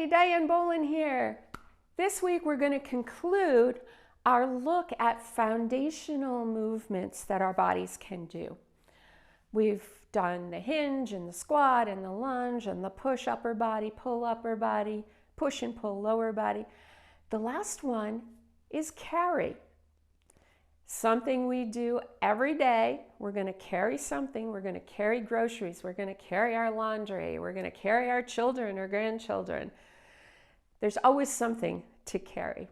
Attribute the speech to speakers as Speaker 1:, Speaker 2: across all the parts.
Speaker 1: Diane Bolin here. This week we're going to conclude our look at foundational movements that our bodies can do. We've done the hinge and the squat and the lunge and the push upper body, pull upper body, push and pull lower body. The last one is carry. Something we do every day. We're going to carry something. We're going to carry groceries. We're going to carry our laundry. We're going to carry our children or grandchildren. There's always something to carry.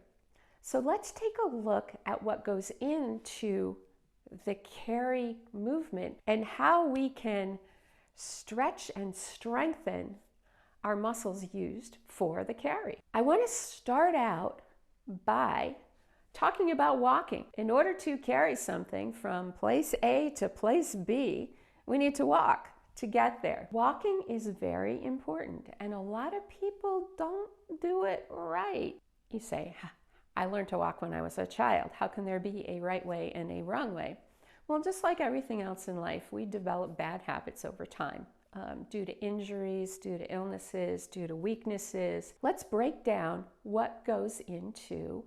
Speaker 1: So let's take a look at what goes into the carry movement and how we can stretch and strengthen our muscles used for the carry. I want to start out by talking about walking. In order to carry something from place A to place B, we need to walk to get there. Walking is very important, and a lot of people don't do it right. You say, I learned to walk when I was a child. How can there be a right way and a wrong way? Well, just like everything else in life, we develop bad habits over time due to injuries, due to illnesses, due to weaknesses. Let's break down what goes into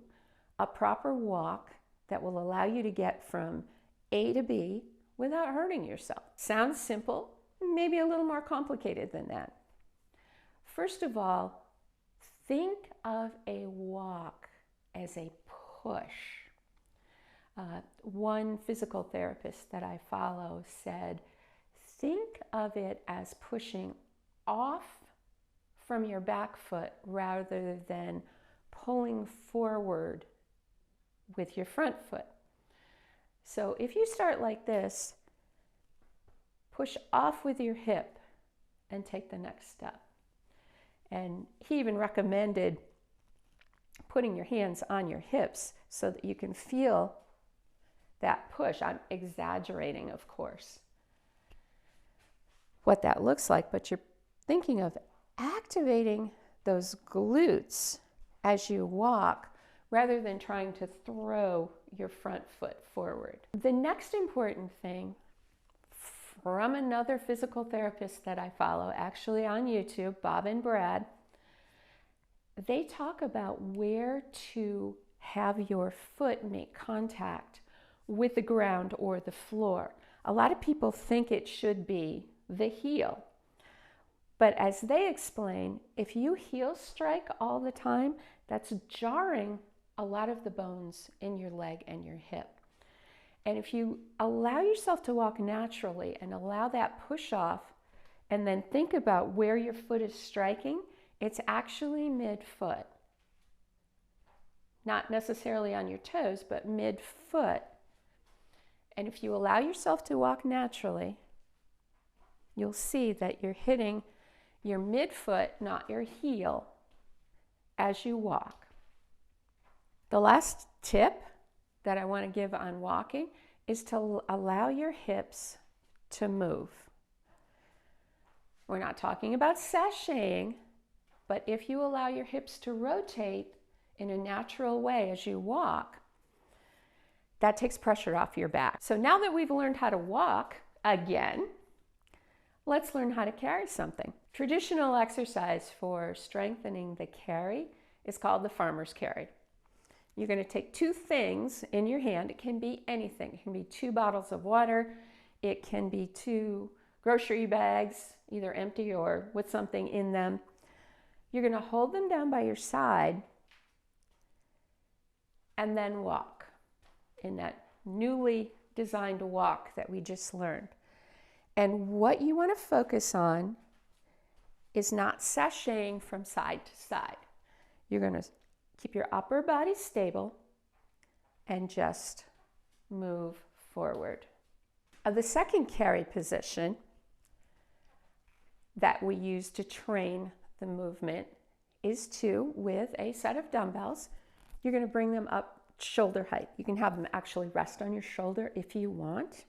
Speaker 1: a proper walk that will allow you to get from A to B without hurting yourself. Sounds simple, maybe a little more complicated than that. First of all, think of a walk as a push. One physical therapist that I follow said, think of it as pushing off from your back foot rather than pulling forward with your front foot. So if you start like this, push off with your hip and take the next step. And he even recommended putting your hands on your hips so that you can feel that push. I'm exaggerating, of course, what that looks like, but you're thinking of activating those glutes as you walk rather than trying to throw your front foot forward. The next important thing from another physical therapist that I follow, actually on YouTube, Bob and Brad, they talk about where to have your foot make contact with the ground or the floor. A lot of people think it should be the heel. But as they explain, if you heel strike all the time, that's jarring a lot of the bones in your leg and your hip. And if you allow yourself to walk naturally and allow that push off and then think about where your foot is striking, it's actually mid-foot. Not necessarily on your toes, but mid-foot. And if you allow yourself to walk naturally, you'll see that you're hitting your midfoot, not your heel, as you walk. The last tip that I want to give on walking is to allow your hips to move. We're not talking about sashaying, but if you allow your hips to rotate in a natural way as you walk, that takes pressure off your back. So now that we've learned how to walk again, let's learn how to carry something. Traditional exercise for strengthening the carry is called the farmer's carry. You're going to take two things in your hand. It can be anything. It can be 2 bottles of water. It can be 2 grocery bags, either empty or with something in them. You're going to hold them down by your side and then walk in that newly designed walk that we just learned. And what you want to focus on is not sashaying from side to side. You're going to keep your upper body stable and just move forward. The second carry position that we use to train the movement is to, with a set of dumbbells, you're going to bring them up shoulder height. You can have them actually rest on your shoulder if you want.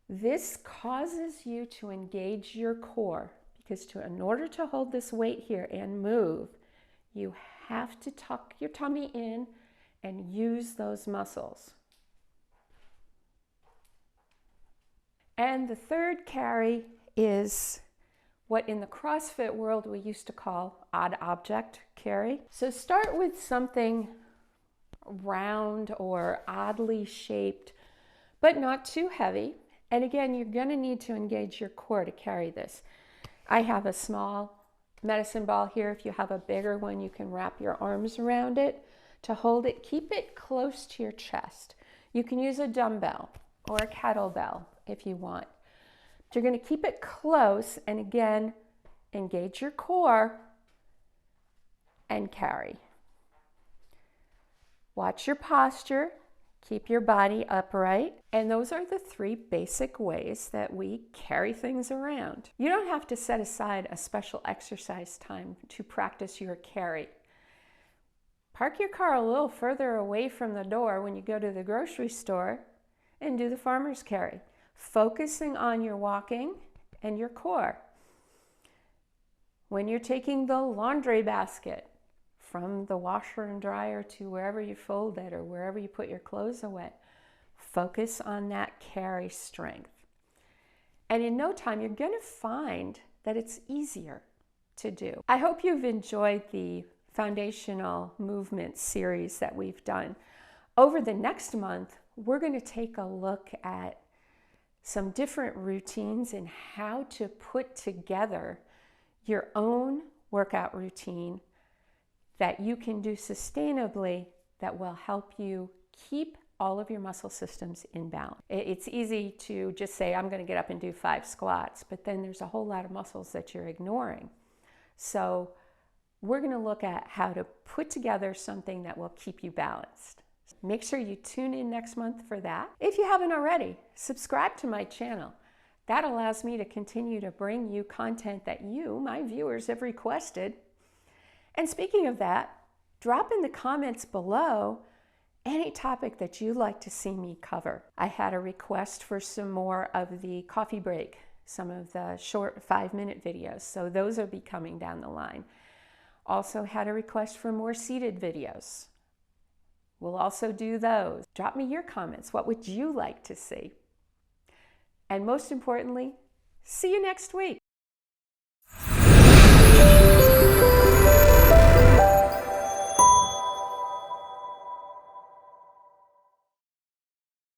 Speaker 1: This causes you to engage your core because in order to hold this weight here and move, you have to tuck your tummy in and use those muscles. And the third carry is what in the CrossFit world we used to call odd object carry. So start with something round or oddly shaped, but not too heavy. And again, you're going to need to engage your core to carry this. I have a small medicine ball here. If you have a bigger one, you can wrap your arms around it to hold it. Keep it close to your chest. You can use a dumbbell or a kettlebell if you want. You're going to keep it close, and again, engage your core and carry. Watch your posture, keep your body upright, and those are the 3 basic ways that we carry things around. You don't have to set aside a special exercise time to practice your carry. Park your car a little further away from the door when you go to the grocery store and do the farmer's carry, focusing on your walking and your core. When you're taking the laundry basket from the washer and dryer to wherever you fold it or wherever you put your clothes away, focus on that carry strength. And in no time, you're going to find that it's easier to do. I hope you've enjoyed the foundational movement series that we've done. Over the next month, we're going to take a look at some different routines and how to put together your own workout routine that you can do sustainably that will help you keep all of your muscle systems in balance. It's easy to just say, I'm going to get up and do 5 squats, but then there's a whole lot of muscles that you're ignoring. So we're going to look at how to put together something that will keep you balanced. Make sure you tune in next month for that. If you haven't already, subscribe to my channel. That allows me to continue to bring you content that you, my viewers, have requested. And speaking of that, drop in the comments below any topic that you'd like to see me cover. I had a request for some more of the coffee break, some of the short 5-minute videos, so those will be coming down the line. Also had a request for more seated videos. We'll also do those. Drop me your comments. What would you like to see? And most importantly, see you next week.